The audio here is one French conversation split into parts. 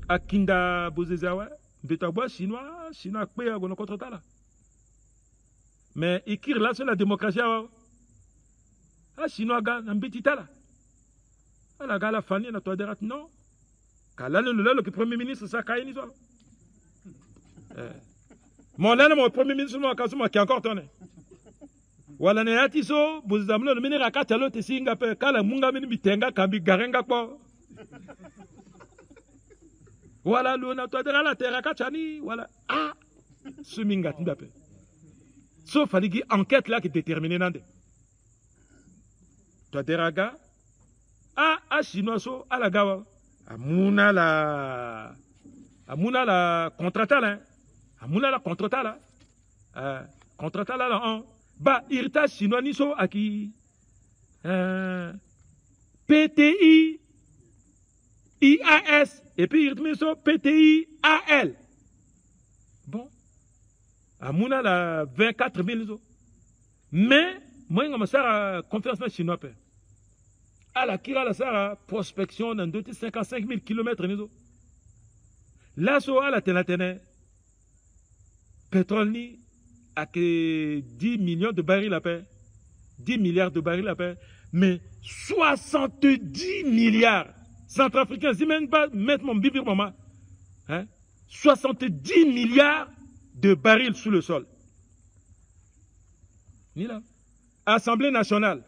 Akinda Bozezawa, Betabwa, Chinois, Paix, on a contre là. Mais écrire là sur la démocratie, ah, Chinois, un petit là. Ah, la gala Fanny, na toi derat, non. Kala le premier ministre, ça, Kaini, soit. Mon premier ministre, qui est encore tourné. Voilà, ne yati so, Bozamlo, le mini rakatalo, te singa pe, kala munga mini bitenga, kabi garenga po. Voilà, l'on toi de la terre kachani, voilà. Ah, ce minga tindape. Sauf à l'igi enquête là qui est déterminée nande. Toi de raga, ah, chinois so, à la gawa. Amuna la contrata là. Amuna la contrata là. Contrata là, là, bah, irta chinois ni so, à qui? PTI, IAS, et puis irta so, PTI, AL. Bon. Amuna la 24 000 mais moi je me sers à conférence chinoise à la kira la sara prospection dans 55 000 km là so à la tenatene pétrole ni à que 10 millions de barils à paix 10 milliards de barils à paix mais 70 milliards centrafricains si même pas mettre mon bibir maman hein 70 milliards de barils sous le sol. Ni là. Assemblée nationale.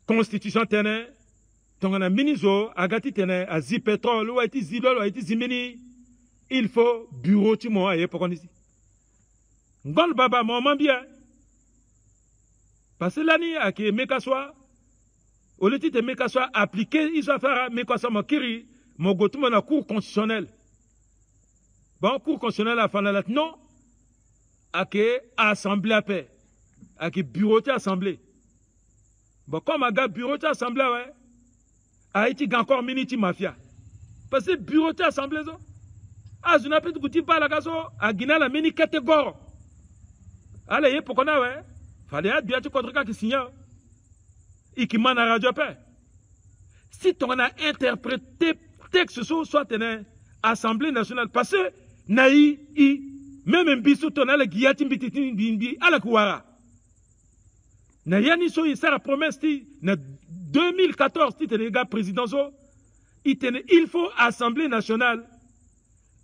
Constitution tene. Tongana minizo, agati tene, azi pétrole, ou aiti zidol, ou aiti zimini. Il faut bureau tu m'as aye pour qu'on ici. Ngol baba, maman bien. Parce que l'année, à qui mekaswa, au lieu de mekaswa appliqué, il soit faire mekaswa makiri, mon gotu mon cour constitutionnel. Bon, cour constitutionnelle à Fanalat, non, à que assemblée à paix, à que bureau de assemblée. Bon, comme un gars bureau de assemblée, ouais, Haïti a encore miniti mafia. Parce que bureau de assemblée, ça, ah, je n'ai pas de goûter par la gazo, à Guinée, la mini catégorie. Allez, pour qu'on a, ouais, fallait être bien, tu contre qui signe, et qui m'a radio paix. Si tu as interprété texte, soit tenait Assemblée nationale, parce que naï même un bisou ton ala guillati mbititi bimbi ala kuwara na yani so isa la promesse ti na 2014 ti tene gars président so il faut Assemblée nationale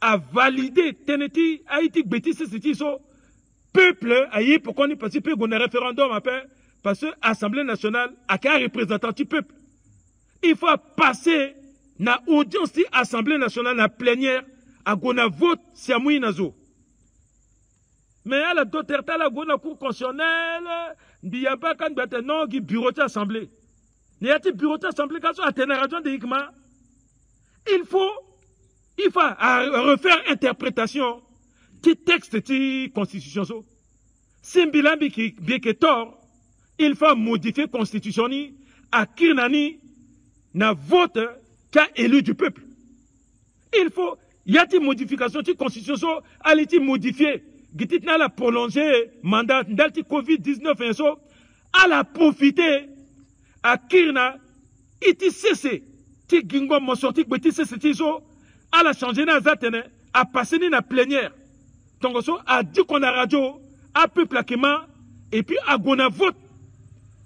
à valider teneti haïti bétis c'est so peuple aïe pour qu'on y participe au référendum après parce que Assemblée nationale a qu'un représentant du peuple il faut passer na audience ti Assemblée nationale na plénière à gona vote siamui nazo. Mais à la doterta la gona cour constitutionnelle, ndiya pas quand bête non qui bureau d'assemblée. N'y a-t-il bureau d'assemblée quand à tenir raison de Hikma? Il faut refaire interprétation du texte de constitution so. Simbilambi qui bien que tort, il faut modifier constitution ni à kirnani na vote qu'a élu du peuple. Il faut y a-t-il modification de constitution, allez-t-il modifier, gitit na la prolonger mandat d'alti Covid-19 et so, à la profiter, à kirna, iti cessé, ti gingo mon sorti, beti cessé ti so, à la changer na zatene, à passer na plénière. Donc so, a dit qu'on a radio, à peu plaquement, et puis à gona vote,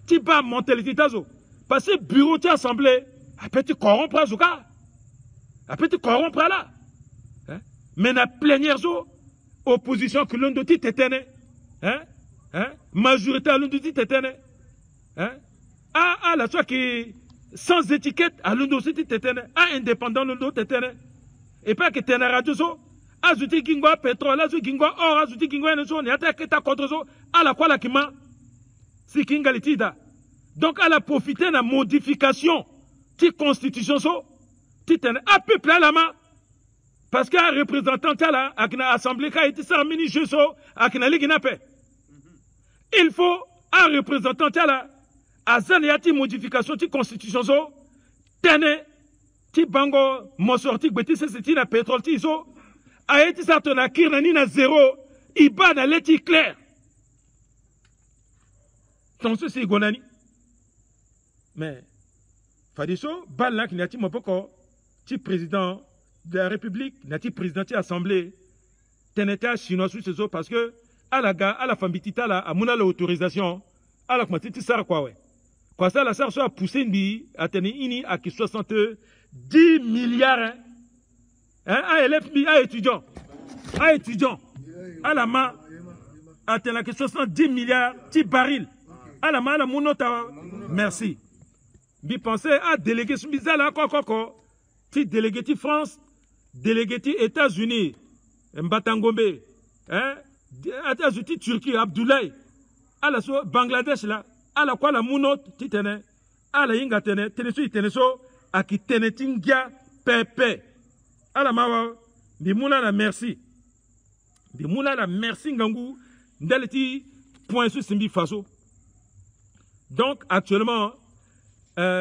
ti ba mentalité tazo. Parce que bureau ti assemblée, a petit corrompre à Zouka, a petit corrompre là. Mais la plénière, opposition que l'on doit t'éteindre, majorité à l'on doit t'éteindre, la soit qui sans étiquette à l'on doit t'éteindre, indépendant l'on doit t'éteindre, et pas que t'es en radio, ajouter Gingwa pétrole, ajouter Gingwa or, ajouter Gingwa énergie, et attaquer ta contre à la quoi la kima, si Kinga litida. Donc, elle a profité de la modification de la constitution, tu t'es un peu plein la main. Parce qu'un représentant là, à l'Assemblée, qui a été ça, mini-jeu, à il faut un représentant là, à Zaniati modification de la constitution, tene, ti bango, monsorti, beti, c'est la pétrole, ti so, a été ça, ton akir, na zéro, il bat dans l'éti clair. Donc, c'est Gonani. Mais, Fadiso, bal là, qui n'a pas encore. ti président de la République, nati président de l'Assemblée, teneta chinois sur ce parce que à la famille tita la amuna l'autorisation, à la quantité ça quoi ouais. Quoi ça la ça soit poussé ni à tenir ini à qui 70 milliards hein, à élèves à étudiants, à la main à tenir que 70 milliards ti baril, à la main la monota merci. Bi penser à délégué sous bizala quoi ti délégué ti France, délégué ti États-Unis, Mbatangombe, hein, États-Unis Turquie Abdoulaye, à la so Bangladesh là, à la quoi la mounot ti tene, à la inga tene, teneso teneso, à qui tene tingia pepe, à la mawa, bi mouna la merci, bi mouna la merci ngangou, ndaleti point sur simbi faso. Donc actuellement,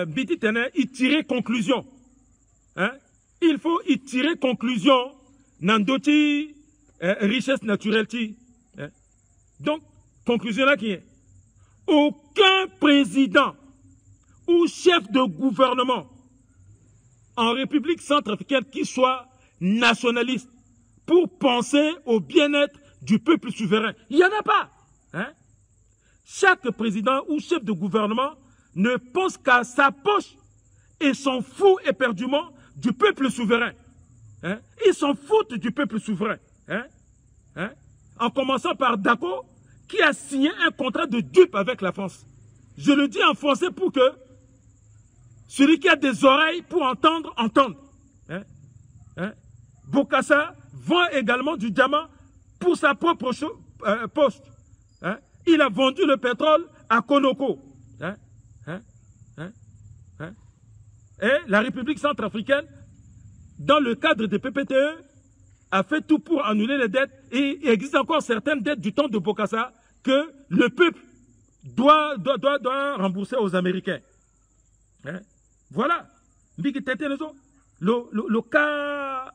biti tene y tirer conclusion. Hein? Il faut y tirer conclusion dans d'autres richesses naturelles. Hein? Donc, conclusion là qui est aucun président ou chef de gouvernement en République centrafricaine qui soit nationaliste pour penser au bien-être du peuple souverain. Il n'y en a pas. Hein? Chaque président ou chef de gouvernement ne pense qu'à sa poche et s'en fout éperdument du peuple souverain. Hein? Ils s'en foutent du peuple souverain. Hein? Hein? En commençant par Dako, qui a signé un contrat de dupe avec la France. Je le dis en français pour que celui qui a des oreilles pour entendre, entende. Hein? Hein? Bokassa vend également du diamant pour sa propre poste. Hein? Il a vendu le pétrole à Konoko. Hein? Hein? Hein? Hein? Et la République centrafricaine, dans le cadre des PPTE, a fait tout pour annuler les dettes. Et il existe encore certaines dettes du temps de Bokassa que le peuple doit rembourser aux Américains. Hein? Voilà. Le cas,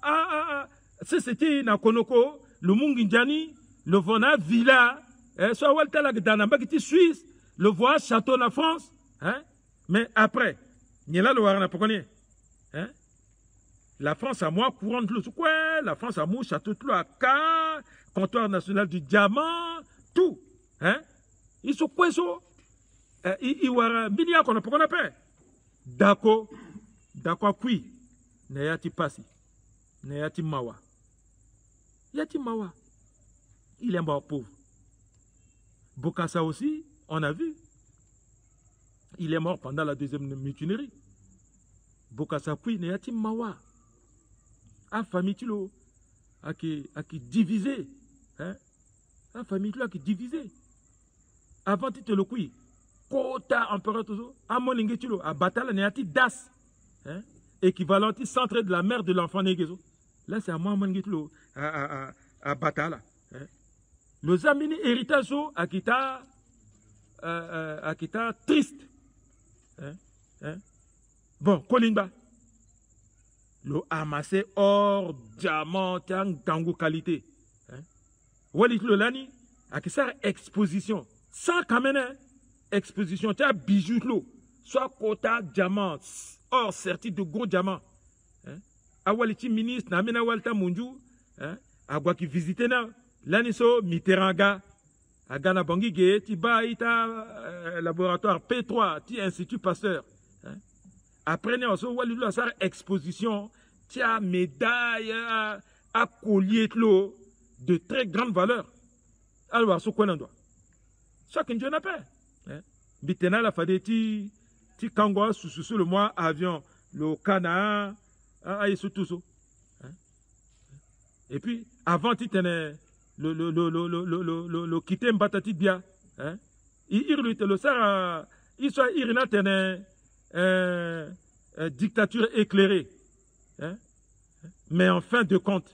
c'était dans Konoko, le Munginjani, le Vona Villa, soit Waltala Danamba qui est Suisse, le voyage Château la France. Hein? Mais après, hein? La France a moins courant de l'eau, la France a moins château de l'eau à Ka, comptoir national du diamant, tout. Hein? Ils sont quoi ça? Ils ont milliard qu'on a pas appelle. D'accord, qui? N'ayati passi, n'ayati mawa. Yati mawa. Il est mort pauvre. Bokassa aussi, on a vu. Il est mort pendant la deuxième mutinerie. Bokassa kui n'ayati mawa. A famille tulo a qui divisé. Hein? A famille tulo a qui divisé. Avant tu te le kui. Kota empereur toujours. A moninge tulo a batala n'ayati das. Hein? Équivalent centre de la mère de l'enfant négezo. Là c'est à moi moninge tulo à batala. Hein? Le zamini héritage a kita triste. Hein? Hein? Bon, Kolimba. Le amassé or, diamant, tango qualité. Walit le lani, a qui ça exposition. Sans kamene, exposition, tu as bijoux l'eau. Soit quota diamant, or certi de gros diamants. A waliti ministre, na mena walta munju, a gwa qui visite na, lani so, Mitterranga, a Gana Bangige, ti ba ita laboratoire P3, ti Institut Pasteur. Après, on se voit la exposition, tu as médaille, à collier de très grande valeur. Alors, ce qu'on en doit. Chacun n'a pas. Bitena la fadeti, ti kango sous le mois avion, le Canaan, et tout ça. Et puis, avant, tu tenais le quitter Mbatati Dia. Il le sert, il soit irina tenait. Dictature éclairée. Hein? Mais en fin de compte,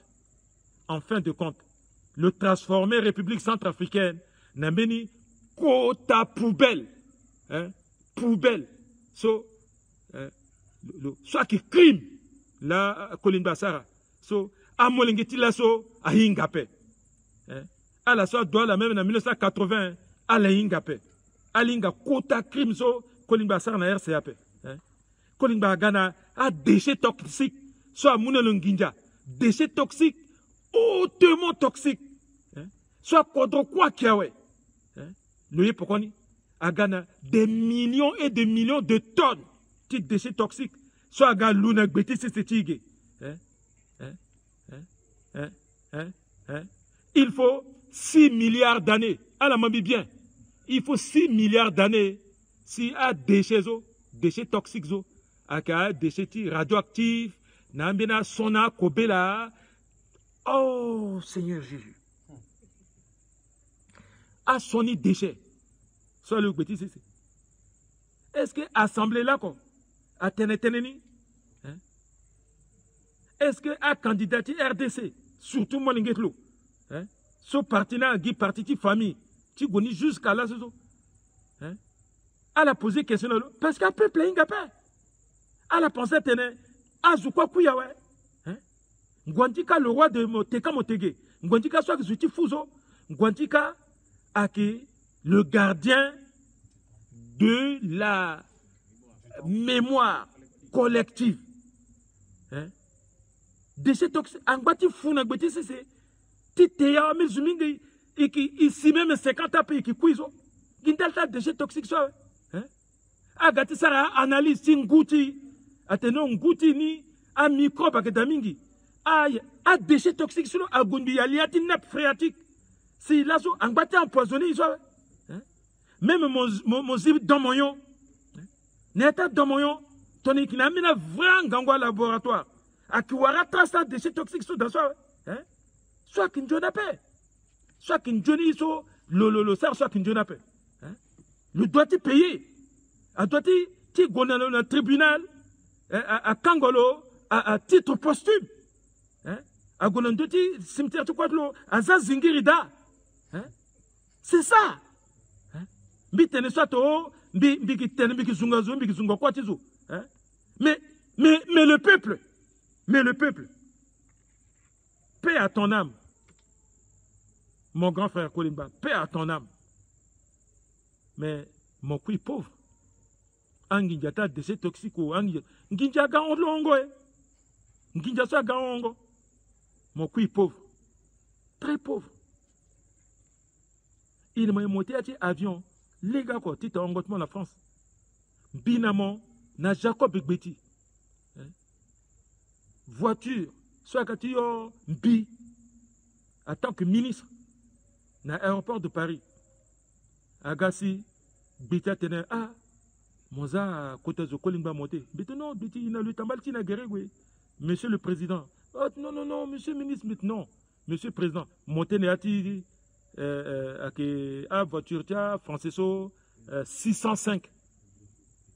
le transformer République centrafricaine, n'a béni quota poubelle. Hein? Poubelle. Soit qui crime, la Colin Bassara. À Molingeti la à Hingape. À la soit doit la même en 1980, à la Hingape. À l'Inga quota crime, Colin Bassara na RCAP. Kolimba Ghana a déchets toxiques soit Mounelonginja, déchets toxiques, hautement toxiques, soit Kodrokwa Kiawe. Le pourquoi à Ghana, des millions et des millions de tonnes de déchets toxiques, soit à Ghana, Luna, Bétis, c'est Tigé. Il faut 6 milliards d'années. À la mamie bien. Il faut 6 milliards d'années si à déchets toxiques, à déchets radioactifs, n'ambena sona kobela. Oh Seigneur Jésus. À soni déchets. Soit le petit c'est. Est-ce que assemblée là quoi? À teneteni? Est-ce que à candidature RDC, surtout mon lingetlo, ce partenaire qui parti de famille, tu connais jusqu'à là, elle a posé question parce qu'elle peut plein gapé. Elle a pensé tenir à Zoukwa Kouyawe. Ngwantika le roi de Moteka Motege. Ngwantika soit que Zouti Fouzo. Ngwantika a que le gardien de la mémoire collective. Déchets toxiques, Angwati Founa Gbeti c'est Titéa Mizumingi, et qui ici même 50 pays qui cuisent. Gintalta déchets toxiques soit. Agati Sara analyse Ngouti, Ateno Ngouti ni a microbe à Kedamingi. Aïe, a déchets toxiques sur Agundi, Aliati nappe phréatique. Si là, Angwati empoisonné, soit. Même mon zib dans mon yon. N'état dans mon yon, tonique n'a mis un vrai gangwa laboratoire. À qui aura trace de déchets toxiques sur dans soi. Soit qu'une journée paix. Soit qu'une journée soit le soit qu'une journée paix. Le doit-il payer? A doit-il gagner le tribunal à Kangolo à titre posthume? À Gonandoti, cimetière de Kwadlo, à Zazingirida. C'est ça. Mbitene soit to, mbikitene, mbikizungazo, mbikizunga kwatizo. Mais le peuple, paix à ton âme. Mon grand frère Kolimba, paix à ton âme. Mais mon couille pauvre. Anginjata déchets toxiques ou Nginja gaongo. Nginja sa gaongo. Mon couille pauvre. Très pauvre. Il m'a monté à avion. Les gars, quoi, tu engagement la France. Binamon, na Jacob Begbeti. Voiture, soit quand tu es en tant que ministre, dans l'aéroport de Paris. Agassi, Beta Tener, Moza, côté de Kolimba monté. Beta non, Beti, il a le tambalti na guerre, oui. Monsieur le Président. Oh, non, monsieur le ministre, non. Monsieur le Président, monté Néati. À voiture Franceso 605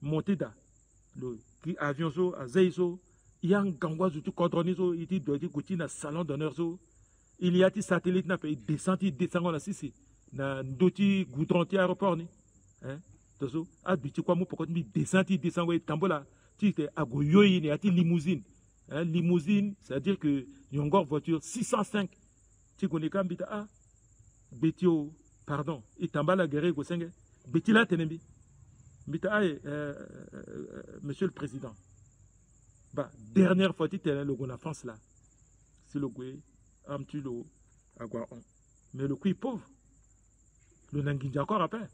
monté da le avion à Zeiso yang gangwa zutu cordonizo iti doiti guti na salon d'honneur zo il y a des satellites na pays descend na sisi na ndoti goudron ti aéroport ni tozo abiti kwa mo pokot mi descend we tambola ti te agoyoyi ni ati limousine limousine c'est-à-dire que yongor voiture 605 ti konika mbita Betio, pardon, Itambala Guerre Gosenge, Betila Tenembi. Monsieur le Président, dernière fois, tu es le la France là. C'est le Goué, Amtulo, Aguaon. Mais le coup pauvre. Le Nanginja encore après.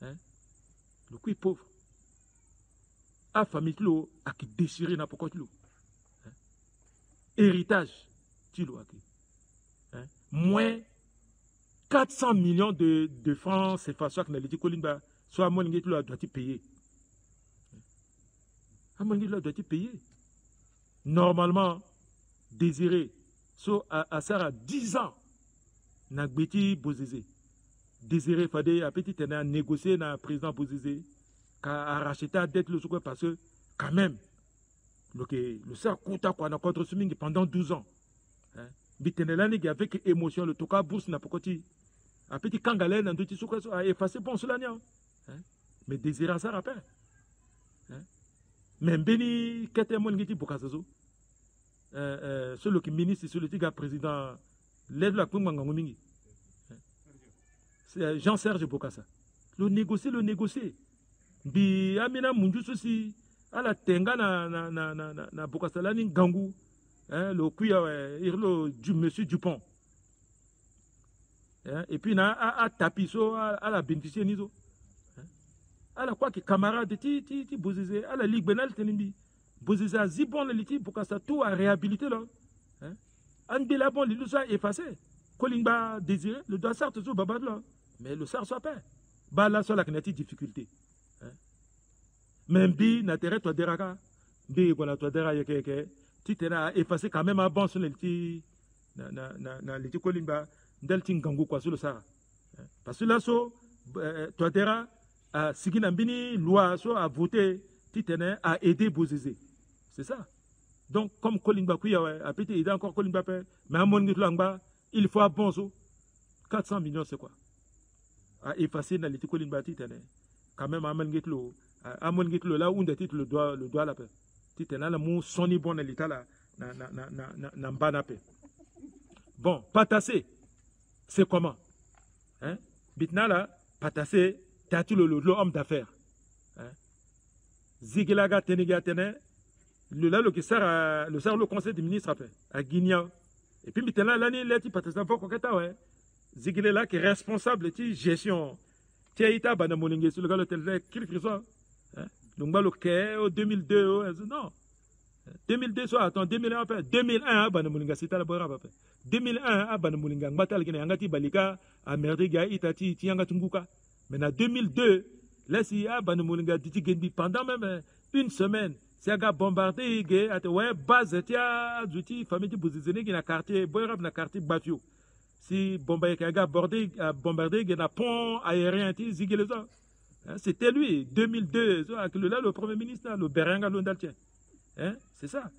Le coup pauvre. A famille Tlo, a qui déchiré n'a pas Tlo. Héritage, Tilo, a qui. Moins 400 millions de francs, c'est façon que Naliti Kolimba, soit à mon doit payer. À mon doit payer. Normalement, désiré, so à Sarah 10 ans, n'a bêti Bozizé. Désiré, fallait à petit temps négocier na président Bozizé, qu'à racheter la dette le souk parce que, quand même, le sert coûte à quoi n'a contre Suming pendant 12 ans. Bitenelani avec émotion, le toka bourse n'a pas côté. Un petit kangalène, un petit souk a effacé bon cela. Mais désiré ça rappelle. Mais Beni, qu'est-ce que tu as celui qui ministre, celui qui est président, lève la Kungangomingi. C'est Jean-Serge Bokassa. Le négocier. Bi Amina Munjus aussi, ala tenga na bokasalani gangu hein, le kuya irlo du monsieur Dupont hein, et puis na a tapiso ala bénéficier nizo hein, ala quoi que camarade ti bozeze ala ligue benal tenimbi bozeze zibon le liti bokasa tout à réhabiliter là hein, an bila bon li ça effacé kolimba désiré le doit certes zo babad là mais le sar soit pas ba la sur la knati difficulté hein. Même bi na tere to deraka bi ko na to dera yeke ti tena effacer quand même bon sur le ti na le ti kolimba ndel ti ngangu kwa sur le sara parce que là so to dera sigina mbini loi so a voté ti tena a aider Bozizé c'est ça donc comme kolimba kuya a pété il a encore kolimba pe mais à mon ngitlo il faut un bon so 400 millions c'est quoi à effacer na le ti kolimba ti tena quand même à mon ngitlo là où le doigt la paix. Titena la mou soni bon l'état là na mbana paix. Bon, patassé, c'est comment? Hein? Bitna là, patassé, t'as tu l'homme d'affaires. Hein? Zigilaga teniga tene, le conseil des ministres à Guinea. Et puis bitna là, l'année, tu patassé pas quoi ouais. Zigilela qui est responsable de gestion. Tiens, il t'a banamolingue sur le gars de tel qu'il soit. Donc, au 2002, non. 2002, soit, attends, 2001, 2001, Banamulinga, c'est à la Bora, 2001, Banamulinga, Batal, Gangati, Balika, Amerdiga, Itati, Tiangatunguka. Maintenant, 2002, là, si Banamulinga, Ditigendi, pendant même une semaine, c'est un gars bombardé, ouais, base, tia, Zuti, famille de Bouzizéné, qui n'a quartier, Boyrab, n'a quartier Batio. Si Bombay, qui a bombardé, il y a un pont aérien, Zigé les autres. C'était lui, 2002, le premier ministre, le Berenga Londaltien. Hein? C'est ça.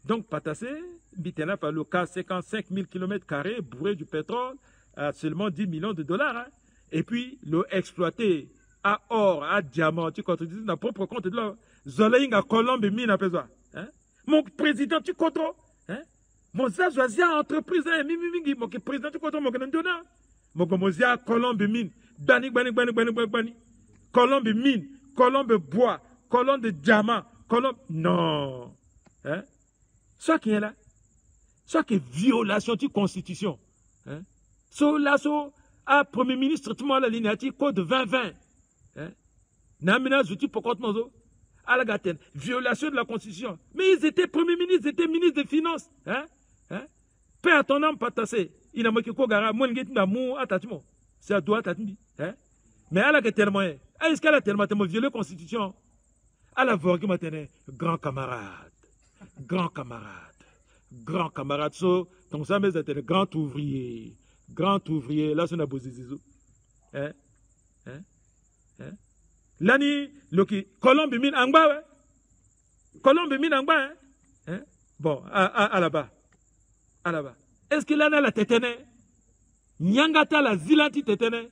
Donc, Patassé, Bitena par le cas 55 000 km² bourré du pétrole à seulement 10 millions de dollars. Hein? Et puis, le exploité à or, à diamant, tu contrôles dans propre compte de l'or. Zoleing à Colombe, mine à Pézoa. Mon président, tu contrôles. Hein? Mon zazouazia entreprise, mon président, tu contrôles, mon gandona. Mon zia Colombe, mine. Bani. Colombe mine, colombe bois, colombe de diamant, colombe... Non. Hein? Ça qui est là. Ça qui est violation de la Constitution. Hein? So, là, à Premier ministre, tout le monde a l'initiative code 2020. Hein? Namina Zouti Pokotmozo. À la Gaten. Violation de la Constitution. Mais ils étaient Premier ministre, ils étaient ministres des Finances. Hein? Hein? Paix à ton âme, Patassé. Il n'a pas de Kogara, Mouengetina Mou, Atatimo. C'est à toi, Tatimi. Hein? Mais à la tellement est-ce qu'elle a tellement violé la Constitution? À la voix qui m'a tenu, grand camarade, so, ton samedi a été grand ouvrier, là c'est un beau zizou. Hein? L'année, Colombe mine angba, hein? Bon, à là-bas. Est-ce que l'année la tétene? Nyangata la zilanti tétene?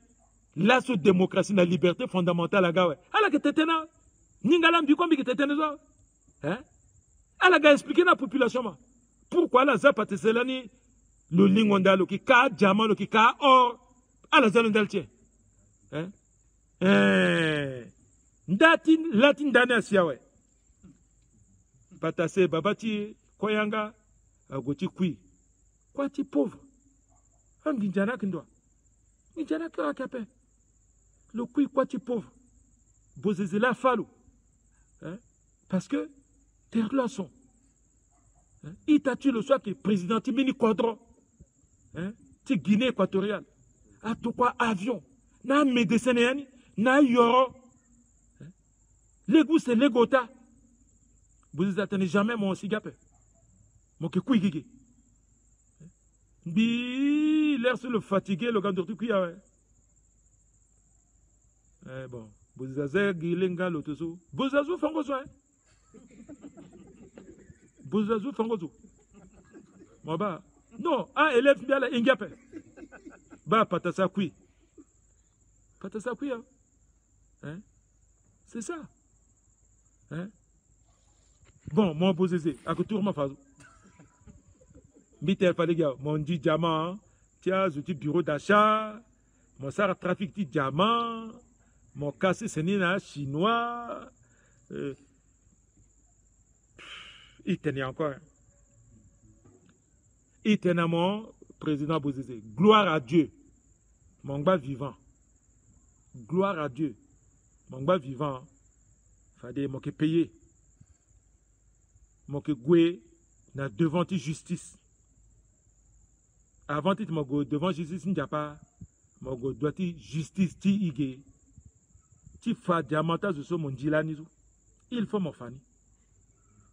La sous démocratie, la liberté fondamentale, la gawe. Alors que tétena, n'ingalam du combi que tétena, hein? Alors que expliquer la population, pourquoi la zapa teselani, le lingonda, le qui ka diamant, le qui ka or, à la zone d'altien, hein? Ndatin, latin dana siawe. Patase, babati, koyanga, agoti kui. Quoi, ti pauvre? Anginjana kindwa. Nginjana kwa kape. Le coup, quoi, tu es pauvre. Bozizé la fallo. Hein? Parce que, tes relations. Hein? Il t'a tué le soir que le président Timini Quadro. Hein? Tu Guinée équatoriale. A tout quoi, avion. Na médecin, na yoro. Hein? L'ego, c'est l'égota. Bozizé n'attendez jamais mon cigapé. Mon que couille. Bi, l'air sur le fatigué, le gars de tout qui a. Bon, Bozazé, Gilenga, l'autoso. Bozazou, Fangozo, hein? Bozazou, Fangozo. Moi, bah, non, un élève, bien la Ingape. Bah, Patassa Kui. Hein? C'est ça. Hein? Bon, mon Bozazé, à côté de ma phase. Mitel, pas les gars, mon dit diamant, tiens, je dis bureau d'achat, mon sar trafic dit diamant. Mon cassé, c'est un chinois. Il tenait encore. Hein. Il tenait mon président Bozizé. Gloire à Dieu. Mon gars vivant. Gloire à Dieu. Mon gars vivant. Fallait mon que payer. Mon que goué na devant la justice. Avant de mon devant justice, il n'y a pas. Mon doit justice ti igé. Ti fa diamanta zo mon dilani. Il faut mon fani.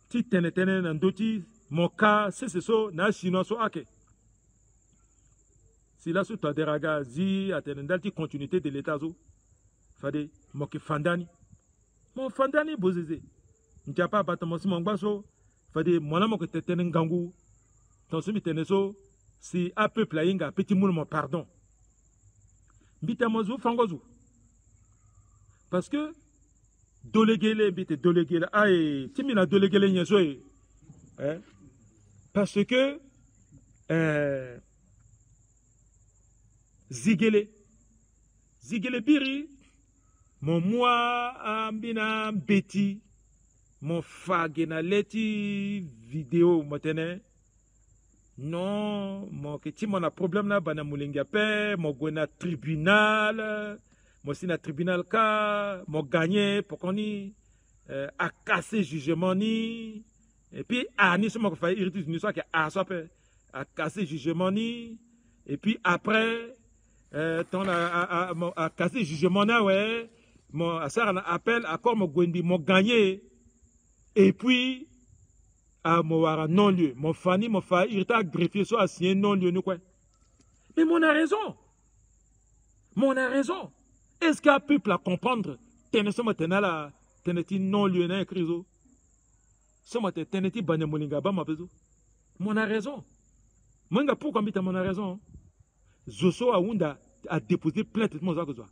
Ti tenetene nandoti mon cas c'est ça na chinois so ake. Si là sous ta deraga zi atenendal ti continuité de l'état zo. Fade mon ke fandani. Mon fandani bozeze. N'tia pas battement si mon baso. Fade mon amo que tetenen gangu. Ton semi teneso si a peuple inga petit moun mon pardon. Bita mozo fangozo. Parce que dolegele bite dolegele ay timina dolegele nyeso hein parce que zigele biri mon moi ambina beti mon fagena leti vidéo motene non mon que ti mon a problème na bana mulinga pe mon gona tribunal moi si na tribunal ka mon gagné pour qu'on y a cassé jugement ni et puis ni ce mon fait irritus ni soit que a soit a cassé jugement ni et puis après ton a cassé jugement na ouais mon ça appel accord mon gwendi mon gagné et puis à mon non lieu mon fani mon fa irrita greffier soit assigné non lieu nous quoi mais mon a raison est-ce qu'un peuple à comprendre tenez-moi tenala teneti non lieu na écriso somme teneti bane molinga ba ma bezo mon a raison moi nga pourquoi mbita mon a raison zoso aunda a déposé plainte mon za kozwa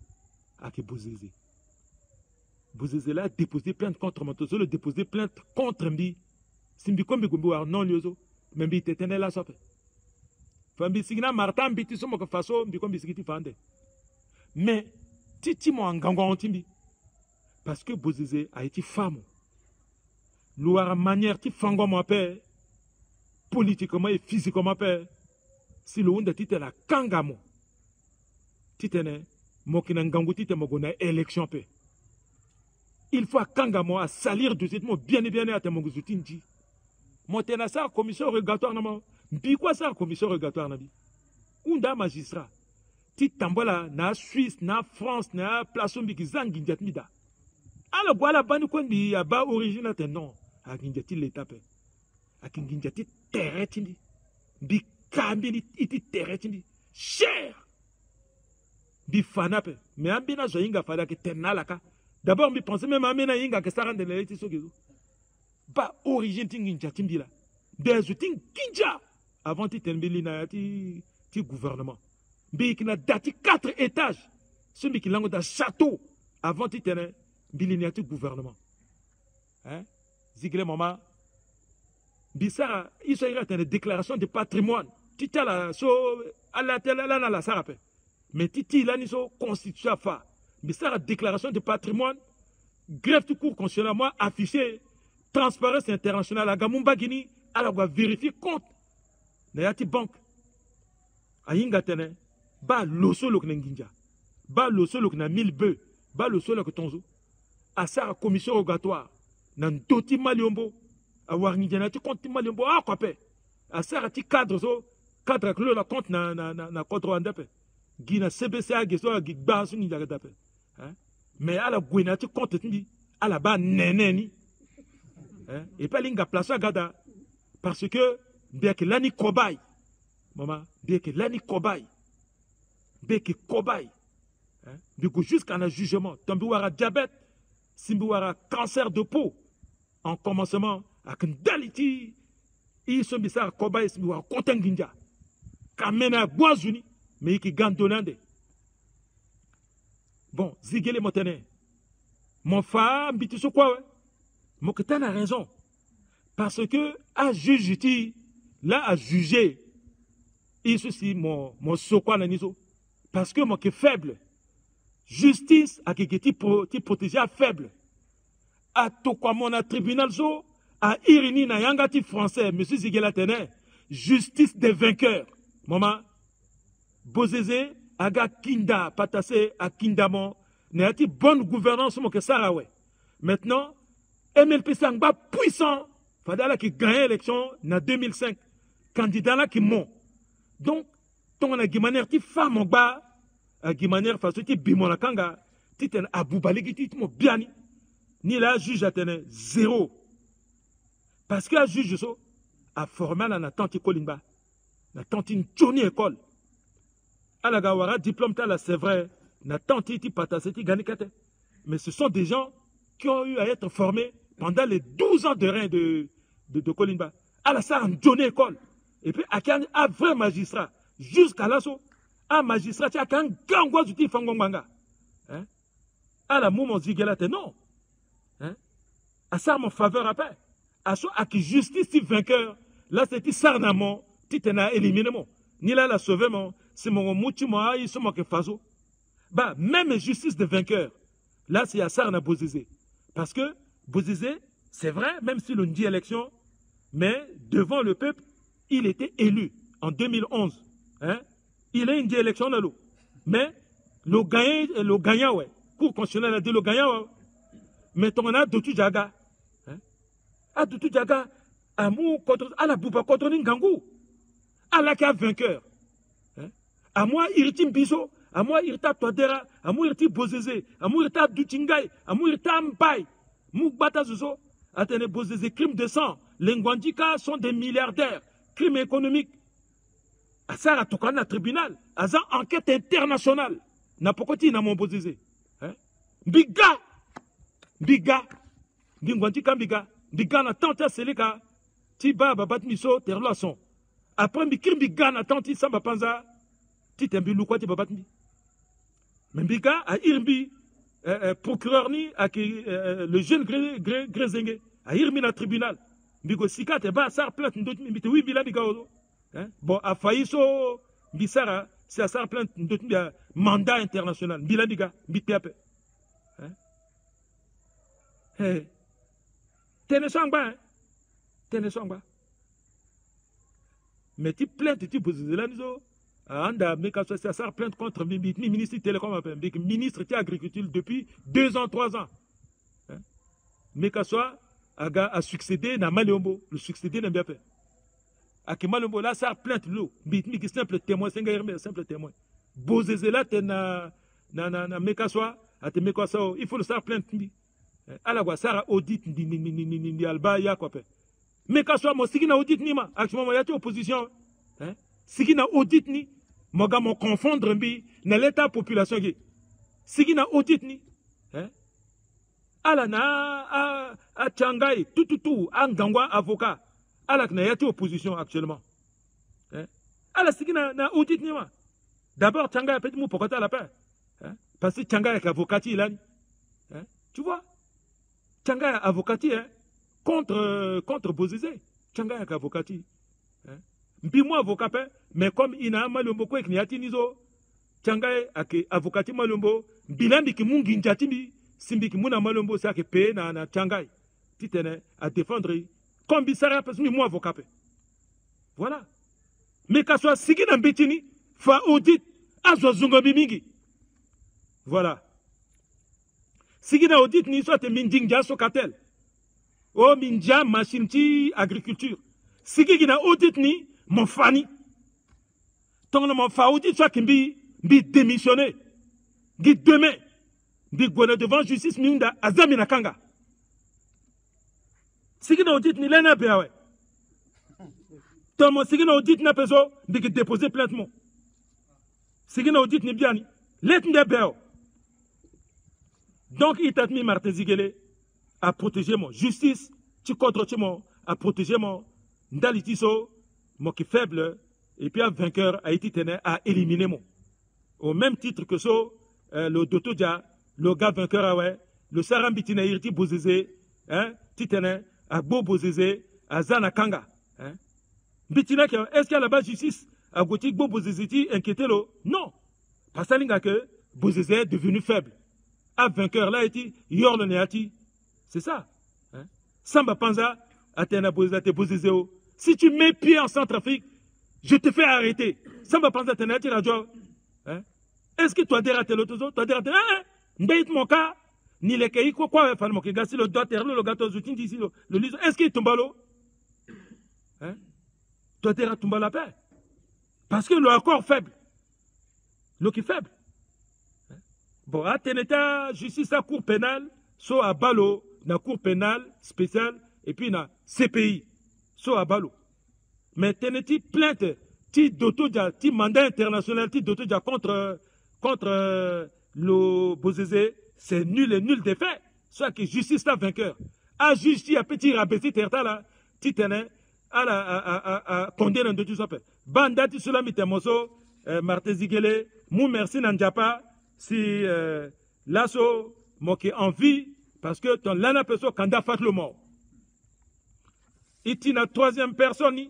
a ke Bozizé là a déposé plainte contre mon tozo le déposé plainte contre mbi simbi kombi gumbi war non lieu zo mais mbi tetene la sope fambi signa martin mbiti somo ko faso mbi kombi sigiti fande mais titi mo angango antimbi parce que Bozizé a été femme loire manière ti fango mo père politiquement et physiquement père si le wunda tite la kangamo titene mo kina ngangu tite mo gona élection pe il faut kangamo à salir de cette mo bien et bien à mon goutinji mo tena sa commission rogatoire na mo mbi quoi ça commission rogatoire na bi unda magistrat ti tambola na Suisse na France na place mbiki zangi njatmida alors voilà bani kondi ya ba original te non akinjati l'étape akinjati terretindi bi kambi iti terretindi cher bi fanape mais ambina zo inga fada ke tenalaka d'abord mi pensais même amena inga que ça rende l'été sogezo ba origine tinginjati mbila des outils kinja avant ti tenbili na ti gouvernement bi kina dati 4 étages celui qui langue da château avant ti tene biliniati gouvernement hein zigle mama bisara iso ira tene déclaration de patrimoine tita la so ala tela la la sarape mais titi la ni so constitution fa bisara déclaration de patrimoine greffe du cour constitutionnel moi affiché transparence internationale à Gamumba Guinée alors va vérifier compte na yati banque ayinga tene ba loso lok nginja ba loso lok na 1000 bœufs ba loso lok tonzo à sa commission rogatoire nan doti maliombo a war nginja ti compte maliombo a quoi pe à sa ti cadre so cadre que la compte na contre andape gina CBCA geso gi ba su nginja dape hein mais à la gwena ti compte ti à la ba neneni hein et pas linga place gada parce que bien que lani kobay maman bien que lani kobay beke kobay hein biko jusqu'à un jugement tombi wara diabète simbi wara cancer de peau en commencement avec une daliti ils sont bizarres kobay simbi wara kontenginja kamena boazuni mais qui gandonande bon zigele motene mon femme bitiso quoi ouais mon que t'as raison parce que à juger là à juger il ceci mon sokwa naniso parce que moi qui est faible justice a qui ti protéger à faible à to quoi mon tribunal zo à Irini na yangati français, monsieur Zigela Tene, justice des vainqueurs. Maman, Bozeze, aga kinda, patase à kindamon, n'ayati bonne gouvernance, mon que ça, ouais. Maintenant, MLP Sangba puissant, Fadala qui gagne l'élection en 2005, candidat là qui monte. Donc, ton a guimaner ti femme en bas, a guimaner façon ti bimona kanga, ti ten aboubaligi ti mo biani, ni la juge a tene zéro. Parce que la juge so, a formé la tante Kolimba, la tante Johnny école. À la Gawara, diplôme là, c'est vrai, la tante ti patase ti ganikate. Mais ce sont des gens qui ont eu à être formés pendant les 12 ans de règne de Kolimba. À la Sarah Johnny école. Et puis, à un vrai magistrat, jusqu'à l'assaut, un magistrat, il y a un gangwa du Tifangonganga. À la moment Ziguelate, non. À ça, mon faveur après. À ce qui justice, si vainqueur, là, c'est qui sarnamon, qui t'en éliminé, ni là, la sauvé, c'est mon mouti, moi, ils sont moqués faso. Bah, même justice de vainqueur, là, c'est à Sarna Bozizé. Parce que Bozizé, c'est vrai, même si l'on dit élection, mais devant le peuple, il était élu en 2011. Il a une élection dans l'eau. Mais le gagnant, ouais. Cour constitutionnelle a dit le gagnant, ouais. Mais on a Dotu Djaga. A Dotu Djaga, à la Bouba contre Ngangou. À la cas vainqueur. À moi, Irtim Biso. À moi, Irta Todera. À moi, Irti Bozeze. À moi, Irta Dutingay. À moi, Irta Mbaye. Moukbata Zozo. Atene Bozeze, crime de sang. Les Ngwandika sont des milliardaires. Crime économique. À ça, à Tokana tribunal. À ça, enquête internationale. N'a pas côté, n'a mon Bozeze. Biga. Biga. Ngwandika Biga. Biga na tante Seleka. Tiba babat miso terlason. Après Mikrim Biga na tante Samba Panza. Titembi Lukwa Tibabat mi. Mais Biga a Irbi. Procureur ni le jeune Grézenge. A Irbi na tribunal. Bigo Sika te ba sar plainte ndot mi te oui bila Biga ozo. Bon, a failli so Bisara, c'est à sar plainte ndot mi mandat international. Bila Biga, Biteape. Ténésangba, Ténésangba. Mais tu plainte, tu poses de l'aniso. Anda, mais quand c'est ça, plainte contre le ministre de Télécom, le ministre de l'Agriculture depuis 2 ans, 3 ans. Mais quand soit, a succédé à Malombo, le succédé n'a bien fait. À qui Malombo, là, ça plainte l'eau. Mais simple témoin, c'est un simple témoin. Bozezela, t'es na Mekaswa, à te Mekaswa, il faut le savoir plainte. À la voix, ça audit, ni alba, ya quoi. Mais qu'à soit, moi, si qui n'a audit ni ma, actuellement, il y a une opposition. Si qui n'a audit ni, moi, mon confondre, na l'état population, si qui n'a audit ni, à la na, à Tchangaï, tout, à Ngangwa, avocat, à la na, il y a une opposition actuellement. À la si qui n'a audit ni ma. D'abord, Tchangaï, peut-être, mou, pourquoi t'as la paix? Parce que Tchangaï est avocat, il a. Tu vois? Tchanga avocati contre Bozizé. Tchanga avocati. Puis moi avocat mais comme il a malombo quoi qu'il y a tinizo Tchanga avocati malombo bilambi ki mungi njatimi simbi ki muna malombo ça que paye na Tchanga titene à défendre comme bisara parce que moi avocat. Voilà. Mais qu'à soit sigi na mbetini fa audit azo zunga bimingi. Voilà. Si vous avez audit, ni soit mindinga sokatel. O mindja machine ti agriculture. Si vous avez audit ni mon fani. Tant que mon fa audit soit qui bi démissionné. Gi demain. Bi gona devant justice miunda azami nakanga. Si vous avez audit ni lena beawe. Tant si vous avez audit na peso bi déposer plainte mo. Si vous avez audit ni biani. Let ni beawe. Donc, il t'a mis Martin Ziguele à protéger mon justice, tu contre mon, à protéger mon, ndalitiso, mon qui faible, et puis un vainqueur a été tenu à éliminer mon. Au même titre que ça, le Dotodia, le gars vainqueur, le Sarambitina Irti Bozeze, titene, à Bo Bozeze, à Zanakanga. Bitina, est-ce qu'il y a là-bas justice? À Gotik Bo Bozeze, inquiété le? Non. Parce que Bozeze est devenu faible. A vainqueur là, il Yorle Neati. C'est ça. Samba Panza, Si tu mets pied en Centrafrique, je te fais arrêter. Ça va penser à tes radio. Est-ce que tu as dératé l'autre chose? Tu as dératé? Ndait mon cas, ni les pays, quoi, enfin, mon gars, si le doteur, le gâteau, le liso, est-ce qu'il tombe à l'eau? Tu as dératé tomber la paix. Parce que le accord faible. Le qui est faible. Bon, à Ténéta, justice à cour pénale, soit à Balo, na cour pénale spéciale, et puis na CPI, soit à Balo. Mais Ténéti plainte, ti d'auto-dia, ti mandat international, ti d'auto-dia contre le Bozézé, c'est nul et nul d'effet. Soit que justice là vainqueur. A justice, à petit rabaisser terre là, ti téné, à condamner un de tout ça. Banda ti cela mi temoso, Martin Ziguele, mou merci Nandjapa, si l'asso moqué en vie, parce que ton lana peso kanda fat le mort. Iti na troisième personne,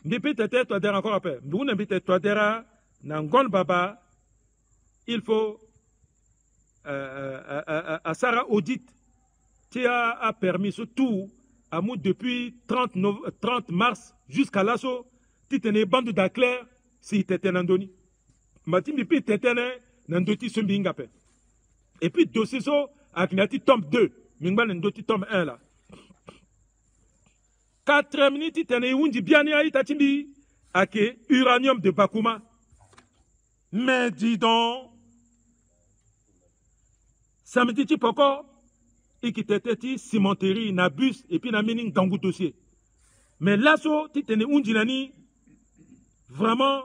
Mbipi tete toi dera encore après. Nous n'invite toi dera nangon baba. Il faut à Sarah audit qui a permis surtout à moi depuis 30 mars jusqu'à l'assaut. Tu tenais bande d'aclair si tu étais nandoni. Mati Mbipi tete nandoti sumbingape. Et puis dossier so aknati tome 2. Mingba nandoti tome 1 là. 4 minutes, tu as dit bien avec uranium de Bakouma. Mais dis donc, ça me dit pourquoi et qui t'était cimenterie, na bus et puis na mining dans le dossier. Mais là, tu t'es dit vraiment,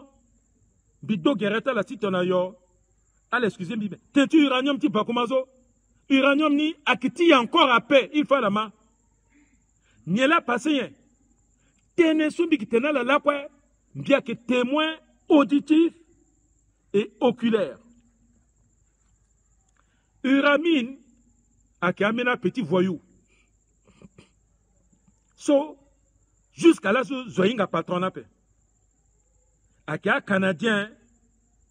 bido guerreta la site na yo. Allez, excusez-moi, t'es uranium ti Bakouma zo. Uranium ni akiti encore à paix, il faut la main. N'y a passé téné soubi qui tenait la quoi bien que témoin auditif et oculaire. Uramine a kamena petit voyou. So jusqu'à là zoinga patron a fait. A canadien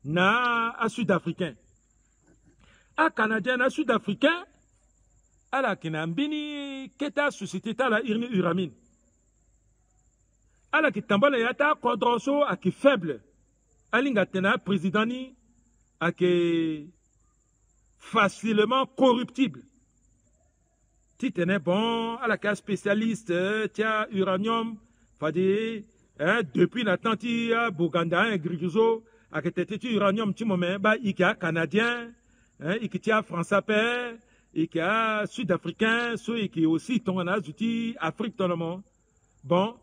na sud-africain. A canadien na sud-africain ala kinambini keta société ta la irni uramine ala ki tambala yata kodroso aki faible alinga tena président ni aki facilement corruptible ti tene bon ala ka spécialiste tia uranium fadi depuis la tanti Boganda Griguzo aki tete uranium ti moment ba ika canadien iki tia français père et qui a sud-africain, ceux qui aussi ton en outils Afrique dans le monde. Bon,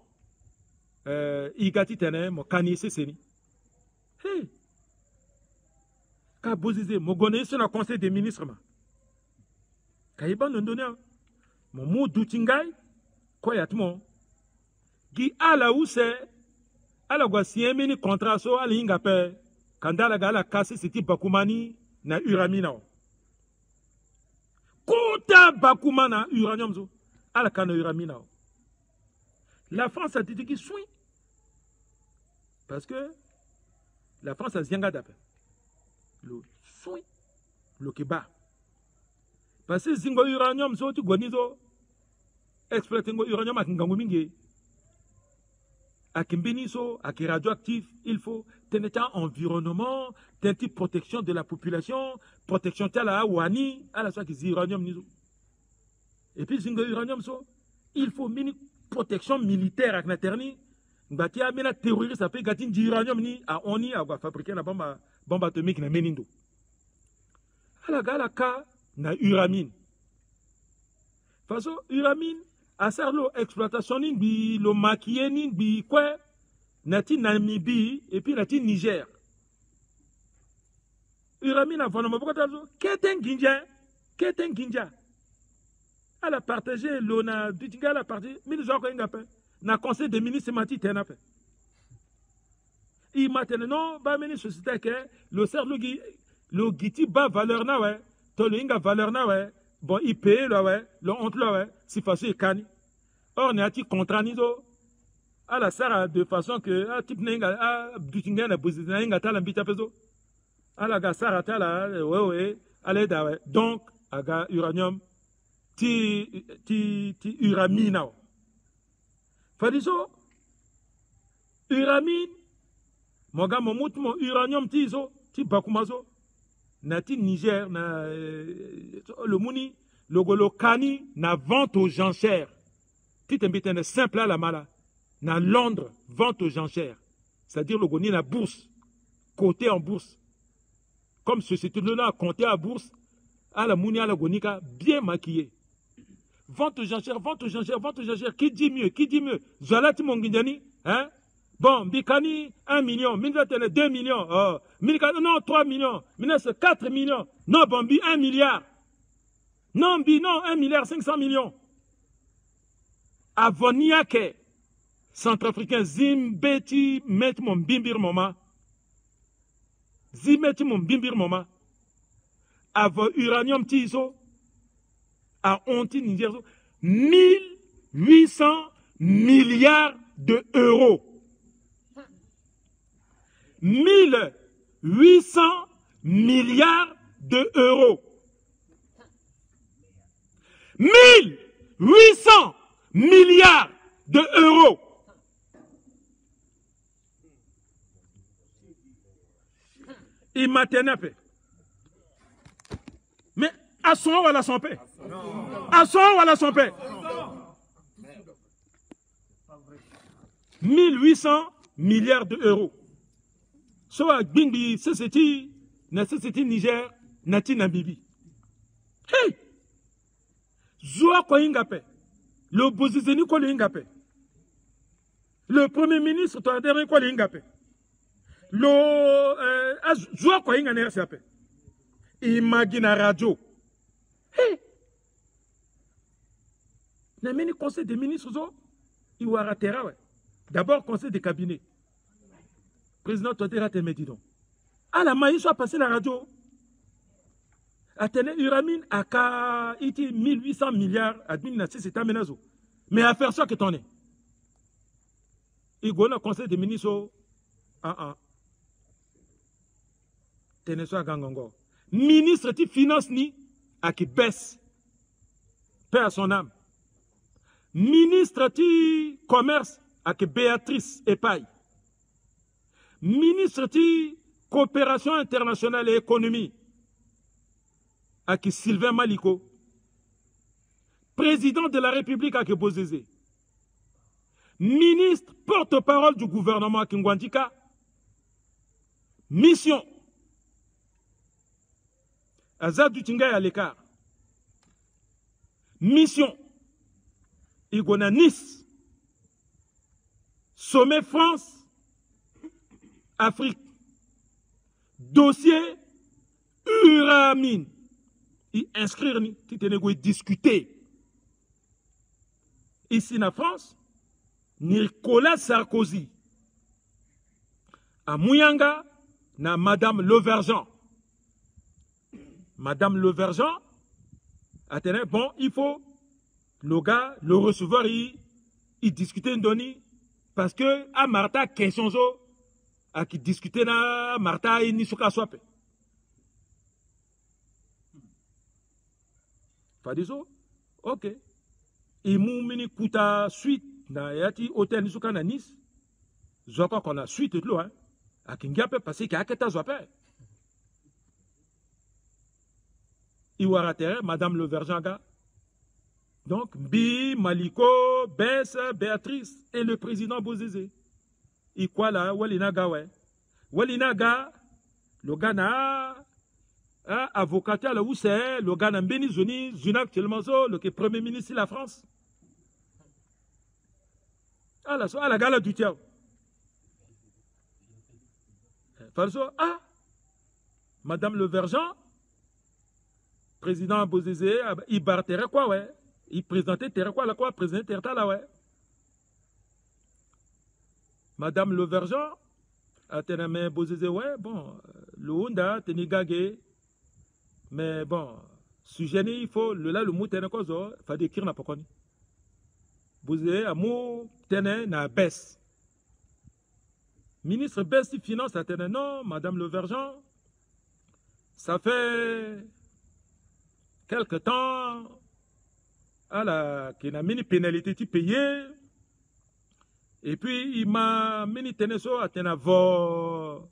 il y a titane, mon cani c'est seni. Hey, quand Bozizé, mon gonné sur le conseil des ministres ma. Kaïban non donné, mon mot d'outingay, quoi y a tout mon. Qui a la où c'est, à la voici un mini contrat so à l'ingapé, quand la gala casse c'est type Bakoumani na uramina. Kota Bakoumana uranium zo ala kana uramina. La France a dit qu'il suit parce que la France a zianga d'appel le suit le keba parce que zingo uranium zo tu gonizo exploiter uranium ak ngangu mingi ak mbini so ak radioactif il faut tenir environnement tenir protection de la population protection de la wani à la soit qui uranium nizo et puis zingo uranium so il faut mini protection militaire avec naterni ngati amena terroriste ça peut gati uranium ni a oni a fabriquer la bombe atomique na menindo ala gala ka na uramine façon uramine a serlo exploitation ni bi lo maquiller ni bi quoi nati Namibie et puis nati Niger uramine a vraiment beaucoup d'argent keten ginja elle a partagé l'ona du a partagé mais gens qui ngapé na conseil des ministres mati tenape il maintenant ba meni société que le serlo le giti ba valeur na ouais to le inga valeur na ouais bon il paye là ouais le honte là ouais si facile kani or n'a ti contrat nizo à la sara de façon que type n'inga dutinga na buzina inga tala mbita peso à la gasara tala ouais allez da donc aga uranium ti uramina Fadiso, uramine, moga momut mo uranium tizo, ti bakumazo, nati Niger, na le muni, logolo kani, na vente aux enchères. Ti tembitene simple à la mala. Na Londres, vente aux enchères. C'est-à-dire le goni la bourse, coté en bourse. Comme société-là a compté à bourse, à la mouni à la gonika, bien maquillé. Vente aux enchères, vente aux enchères, vente aux enchères. Qui dit mieux? Qui dit mieux? Zalati Mongindani, hein? Bon, Bikani, 1 million, 2 millions, oh, non, 3 millions, 4 millions, non, Bambi, 1 milliard. Non, Bi, non, 1 milliard, 500 millions. Avoniake. Centrafricain, Zimbeti, met mon bimbir moma. Zimbeti mon bimbir moma. Avo uranium tiso. A onti Niger. 1800 milliards d'euros. 1800 milliards d'euros. 1800 milliards d'euros. Il m'a ténèbre. Mais à son ou à la son paix? À son ou à la son paix? 1800 milliards d'euros. Soit Bingbi, c'est Niger, Nati Nambibi. Hey! Zoua Koingape. Le Bozizeni Kolingape. Le Premier ministre, toi, derrière Kolingape. Zoua Koingape. Imagine la radio. Hey! N'a conseil des ministres, il y aura terrain. D'abord, conseil des cabinets. Président Todera Temedi donc. À la maïs soit passé la radio. Atene Uramine à 1800 milliards administratifs, c'est un menace. Mais à faire ça que t'en es. Il y a un conseil des ministres. Tenez ça gangongo. Ministre de finance ni à qui baisse. Paix à son âme. Ministre de commerce à qui Béatrice Epaille. Ministre de coopération internationale et économie à qui Sylvain Maliko. Président de la République à qui Bozézé. Ministre porte-parole du gouvernement à Kingwandika. Mission. Azad Tingay à l'écart. Mission. Igona Nice. Sommet France. Afrique. Dossier Uramine. Y inscrire ni, tu t'es discuter. Ici en France, Nicolas Sarkozy. À Mouyanga, na Madame Levergent. Madame Levergent, attendez, bon, il faut, le gars, le receveur, il discutait Ndoni, parce que, à Martha, question zo, à qui discuter na Martha, il n'y souka swapé. Fadiso, ok. Et moumini kuta suite, na yati hôtel n'isuka na Nice, zoko qu'on a suite de l'eau, hein. A kingape parce qu'il y a keta zwapé. Iwara terre, Madame Le Vergenga. Donc, Bi, Maliko, Bess, Béatrice et le président Bozézé. Et quoi là, Walinaga, ouais. Walinaga, le Ghana, avocat à la où c'est, le Ghana Mbeni Zoni, Zunak Tchelmanzo, le premier ministre de la France. À la gala du Tiao. Falso, Madame Le Vergent, président Bozézé, il barterait quoi, ouais. Il présentait terre quoi, là, quoi, président terre là, ouais. Madame Le Vergent, mais Bozézé, ouais, bon, le Honda, Tenigagé, mais bon, sujet, il faut, le mot tenait quoi, il faut décrire n'a pas connu. Bozézé, amour, tenait, n'a baisse. Ministre baisse de finance, tenait, non, Madame Le Vergent, ça fait quelque temps, qu'il a mis une pénalité payée, Et puis, il m'a mis teneso à tenavo.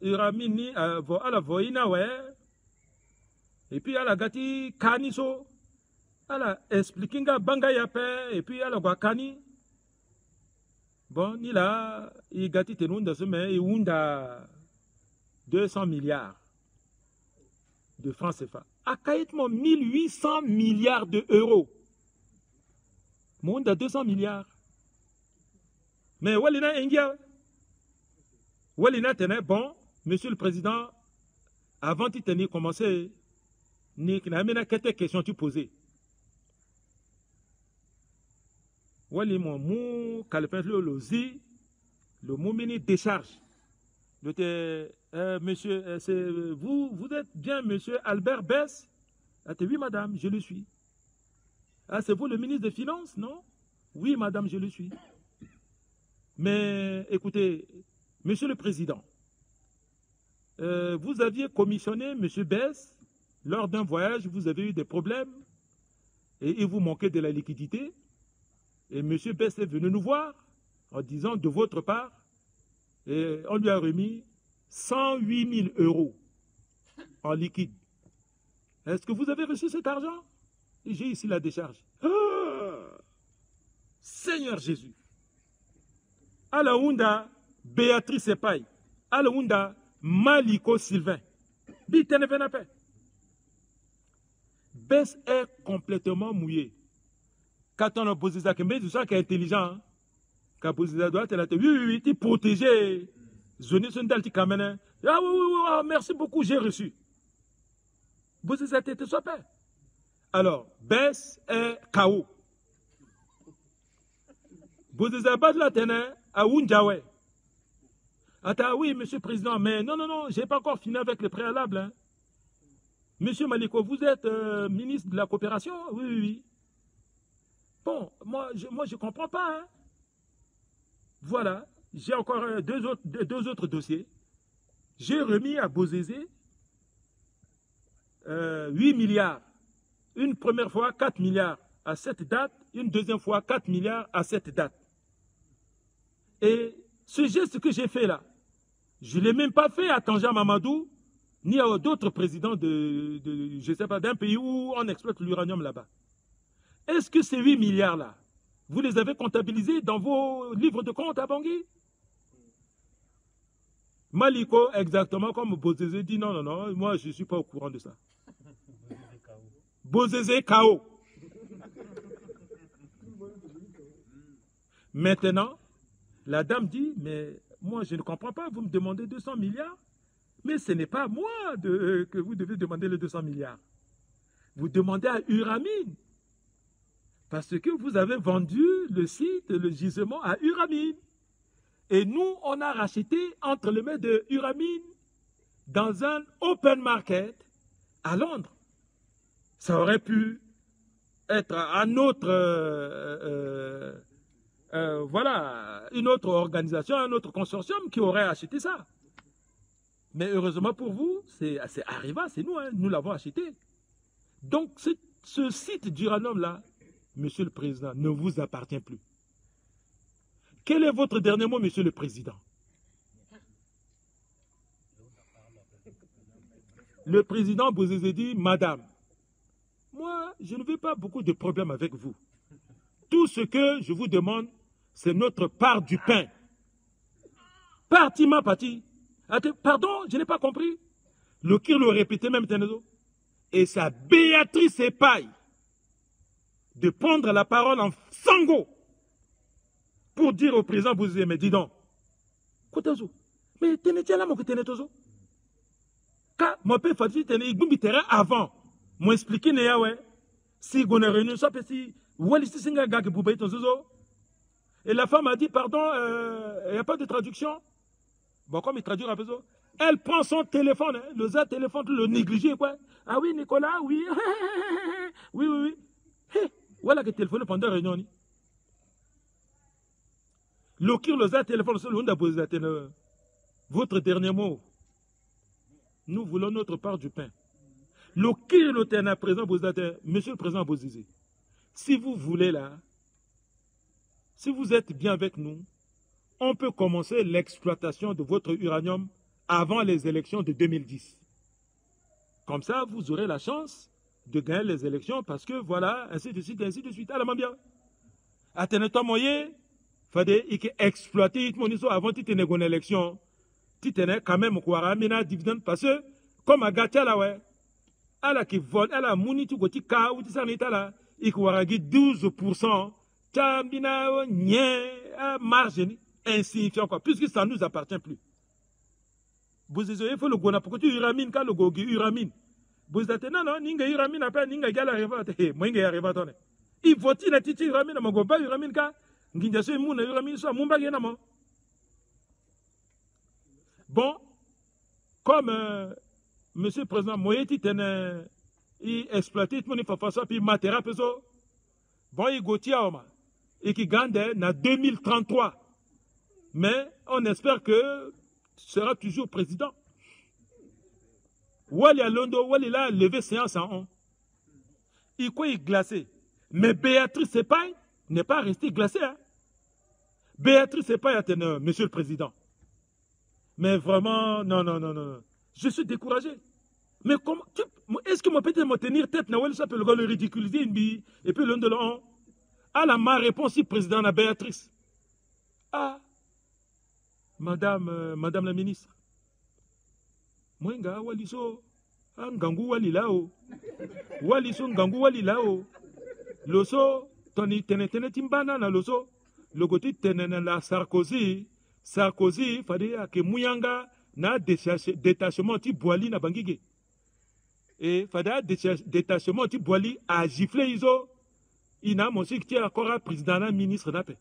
Iramini à la voina, ouais. Et puis, à la gati kaniso. À la expliquinga banga yape. Et puis, à la wakani. Bon, ni là, il gati tenunda se met, il unda 200 milliards de francs CFA. À Kaïtmo, 1800 milliards d'euros. Monde à 200 milliards. Mais Walina India, Walina tenait, bon, monsieur le président, avant de tenir commencer, ni n'a quelle question tu posais. Wali mon mou, calpin le lozi, le mou mini décharge. Monsieur, vous êtes bien monsieur Albert Bess? Ah, oui, madame, je le suis. Ah, c'est vous le ministre des Finances, non? Oui, madame, je le suis. Mais écoutez, monsieur le président, vous aviez commissionné monsieur Bess lors d'un voyage, vous avez eu des problèmes et il vous manquait de la liquidité. Et monsieur Bess est venu nous voir en disant de votre part, et on lui a remis 108 000 euros en liquide. Est-ce que vous avez reçu cet argent? J'ai ici la décharge. Ah, Seigneur Jésus. À la Hunda, Béatrice Epaï. À la Hunda, Maliko Sylvain. Bess est complètement mouillé. Quand on a posé ça, mais tu sens qu'il est intelligent. Quand on a posé ça, oui, tu protégé. Zoni Sundal, tu kamene. Ah oui, merci beaucoup, j'ai reçu. Posé ça, tu sois pas. Alors, Bess est KO. Posé ça, pas de la tenue à Ounjawe. Attends, oui, monsieur le président, mais non, je n'ai pas encore fini avec le préalable. Hein. Monsieur Maliko, vous êtes ministre de la coopération? Oui. Bon, moi, je ne comprends pas. Hein. Voilà, j'ai encore deux autres dossiers. J'ai remis à Bozézé 8 milliards. Une première fois, 4 milliards à cette date. Une deuxième fois, 4 milliards à cette date. Et ce geste que j'ai fait là, je ne l'ai même pas fait à Tanja Mamadou, ni à d'autres présidents je ne sais pas, d'un pays où on exploite l'uranium là-bas. Est-ce que ces 8 milliards-là, vous les avez comptabilisés dans vos livres de compte à Bangui? Maliko, exactement comme Bozézé dit, non, moi je ne suis pas au courant de ça. Bozézé KO. Maintenant, la dame dit, mais moi je ne comprends pas, vous me demandez 200 milliards, mais ce n'est pas moi que vous devez demander les 200 milliards. Vous demandez à Uramine. Parce que vous avez vendu le site, le gisement à Uramine. Et nous, on a racheté entre les mains de Uramine dans un open market à Londres. Ça aurait pu être un autre, voilà, une autre organisation, un autre consortium qui aurait acheté ça. Mais heureusement pour vous, c'est Arriva, c'est nous, hein, nous l'avons acheté. Donc ce site d'uranium là, monsieur le président, ne vous appartient plus. Quel est votre dernier mot, monsieur le président? Le président Bozézé dit, madame, moi, je ne veux pas beaucoup de problèmes avec vous. Tout ce que je vous demande, c'est notre part du pain. Parti ma partie. Pardon, je n'ai pas compris. Le Kir le répétait même. Et c'est Béatrice Epaï de prendre la parole en sango pour dire au président Bozézé, mais dis donc, mais tenez là, mon tenez tozo. Quand mon père Fadji tenait terrain avant, moi expliqué si on a réuni ça, si et la femme a dit, pardon, il n'y a pas de traduction. Bon, comme il traduit à besoin, elle prend son téléphone, hein, le téléphone, le négligé, quoi. Ah oui, Nicolas, oui. oui. Voilà que téléphone pendant la réunion. Le téléphone, votre dernier mot. Nous voulons notre part du pain. Monsieur le président Bozizé, si vous voulez là, si vous êtes bien avec nous, on peut commencer l'exploitation de votre uranium avant les élections de 2010. Comme ça, vous aurez la chance de gagner les élections parce que voilà, ainsi de suite, ainsi de suite. À la bien. Attenez-toi, moyen, fallait exploiter avant de tenir une élection. Tu tenais quand même quoi, mina dividende parce que, comme à Gatia là, ouais, à la qui vole, à la mouni, tu côté ka, ou tu s'en est là, il y aura 12%, t'as bien, marge insignifiant, quoi, puisque ça ne nous appartient plus. Vous dites, il faut le gona, pourquoi tu uramine, quand le gogi uramine. Vous dites, non, non, ninga uramine, après, ninga gala revate, moi, ninga revate, il faut il a titi uramine, mon goba uramine, ka, ninga se mouna uramine, soit mon bagay mo. Bon, comme Monsieur le Président Moïti il exploité tout le monde façon puis matériel peso. Bon, il gotia oma et qui gagne en 2033. Mais on espère que sera toujours président. Wali à Londres, Wali là levé séance en 1. Il quoi il glacé. Mais Béatrice Epaille n'est pas restée glacée. Hein? Béatrice Epaille a Monsieur le Président. Mais vraiment, non, non, non, non. Je suis découragé. Mais comment, est-ce que moi peut me tenir tête, Nawel, ça peut le ridiculiser, et puis l'un de l'un. À la ma réponse, si président à Béatrice. Ah, madame la ministre. Moi, nga waliso, ngangu wali lao. Waliso ngangu wali lao. Loso, toni tenetene timbana na loso. Logoti tenene la Sarkozy. Sarkozy, fallait que Mouyanga na détachement ti boali na bangige. Et fallait détachement ti boali a giflé iso. Il n'a mon si qui encore un président un ministre na paix.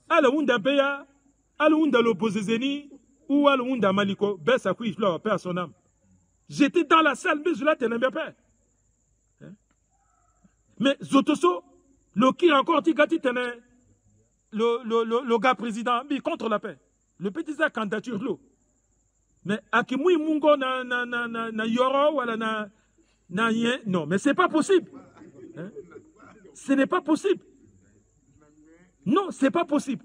Ala unda beya, ala unda l'opposé ou ala unda maliko, besa kui flo paix à son âme. J'étais dans la salle, mais je la tenais bien paix. Mais Zotoso, le qui encore tigati tenait le gars président, mais contre la paix. Le petit sa candidature l'eau. Mais Akimui Mungo na Yoro ou na yen. Non, mais c'est pas possible. Hein? Ce n'est pas possible. Non, c'est pas possible.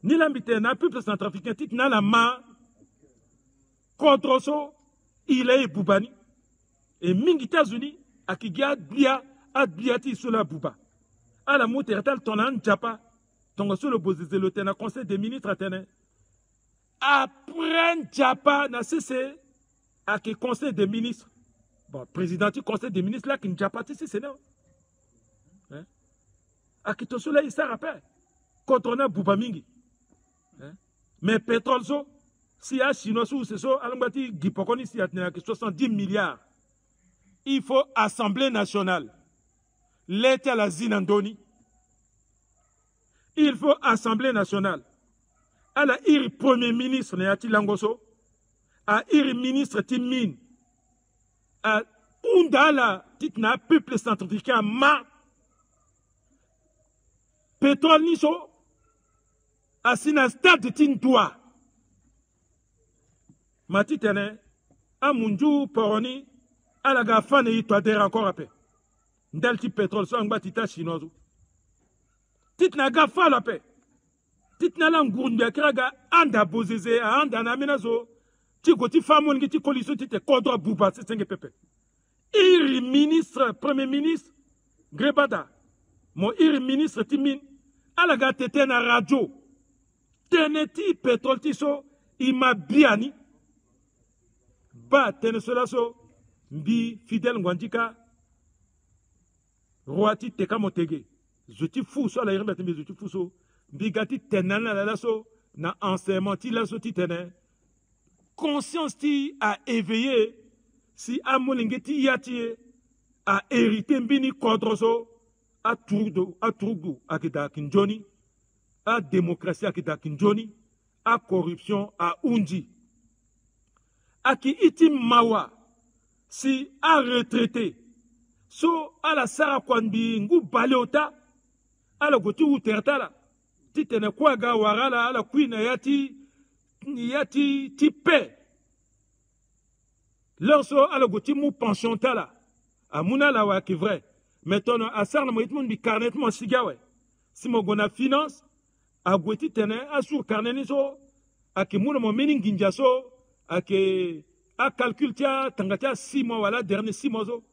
Ni l'ambité n'a plus président trafiquant, n'a la main contre ça, il est Boubani. Et Mingi États-Unis, Akigia Blia. Adbiati sur la bouba. À la moute, ton an japa, ton sur le bosé, le tena conseil des ministres à tene. Après japa, n'a cessé à qui conseil des ministres. Bon, président du conseil des ministres là, qui ne japa, c'est non. À qui ton soleil, ça rappelle. Quand on a bouba mingi. Mais pétrole, so, si y a chinois sous ce so, alambati, gipokoni, si y a 70 milliards. Il faut Assemblée nationale. L'État à la Zinandoni. Il faut Assemblée nationale. À la iri Premier ministre Néati Langoso. À iri ministre Timine. À Undala, titna peuple centrafricain ma. Pétrole Niso. À Sina stade de Tintoua. Matitene. À Munju Poroni. À la gafane y toadère encore à paix. Ndalti pétrole so angba tita chinois. Titna gafa la paix. Titna la ngurundia kiraga anda bozeze anda na menazo. Ti goti famon ki ti koliso tite kodro buba senge pepe. Iri ministre, premier ministre Grebada. Mon iri ministre Timin alaga tete na radio. Teneti pétrole tiso ima biani. Ba tene cela so mbi fidèle ngwandika. Roati teka motege. Je te fous so la irbe tembe je te fous so. Bigati tenana la so na enseignement ti la so ti tene. Conscience ti a éveillé si amoningeti yati a hérité mbini kodroso a trugu akida kinjoni a démocratie akida kinjoni a corruption a unji. Aki iti mawa si a retraité. So, à la Sarah Kwanbi, ngu baleota, à la goti ou tertala, titene kwa ga warala, à la queen yati ti pe. Leur so, à la goti mou pension tala, amuna la wa ki vrai mais ton asar na mo itmun bi carnet mo sigawe si mo gona finance a gweti tene asur carnet ni so akimuna mo mening ginja so ake a calcul tia tangatia 6 mois wala dernier 6 mois zo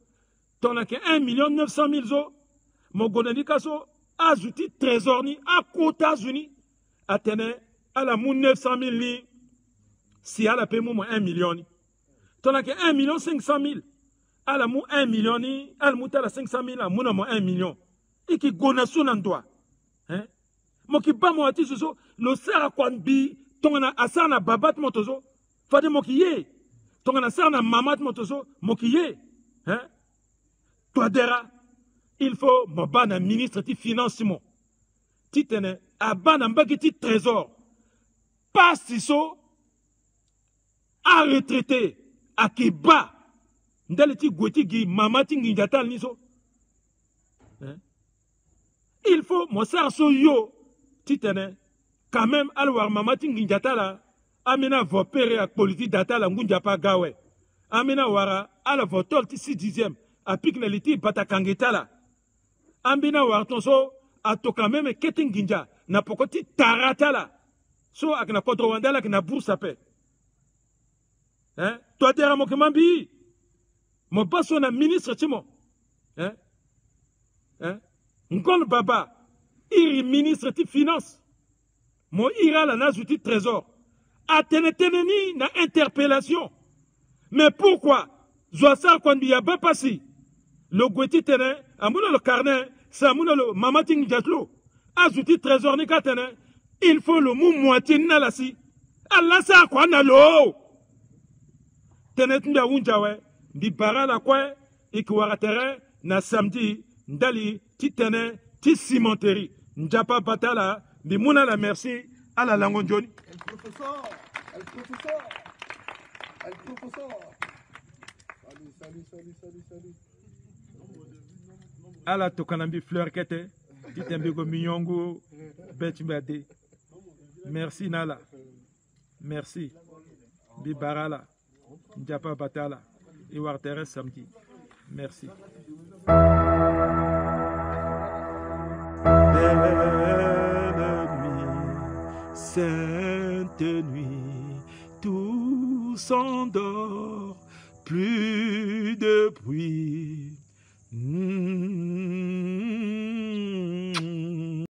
ton a ke 1,900,000 zo mo gona ni kaso azuti trésor ni a kota zuni atene ala mu 900,000 ni si ala pe mu 1 million ni ton a ke 1,500,000 ala mu 1 million ni al mu tala 500,000 a mu na mo 1 million iki gona sunan toi hein mo ki ba mo ati so lo sera kwan bi tongana asana babat motozo fade mo ki ye tongana sana mamat motozo mo ki ye hein toi dera il faut mo bana ministre ti finance mo ti tene abana mbaki ti trésor pas si so a retraité a ki ba ndale ti gweti gi mamati ngi ngatal ni so hein il faut mo sar so yo ti tene quand même alwar mamati ngi ngatala amina vopere ak politique datala ngunja pa gawe amina wara ala votol ti 6/10 a pikneliti batakangitala ambina war tonso atoka meme ketin ginja na pokoti taratala so ak na kontrowandala ak na boursa pe hein to tera mo kemambi mo baso na ministre timo hein ngol baba iri ministre ti finance mo ira la nazuti trésor ateneteni na interpellation mais pourquoi zoasar kwandi ya ba pasi le gweti tene amuna le carnet ça amuna le mamating jatlo azuti trésor ni katene il faut le mou moitié na la si Allah sa kwa na lo tenet nda unjawe di barala kwa ikwara tere na samedi ndali ti tene ti cimenterie njapa batala di muna la merci à la langue Johnny. El professeur, el professeur, el professeur. Salut. À la tokanambi fleur kete, titembigo minyongo, betchibade. Merci Nala. Merci. Bibarala. Njapa batala. Iwartere samedi. Merci. Sainte nuit, tout s'endort, plus de bruit.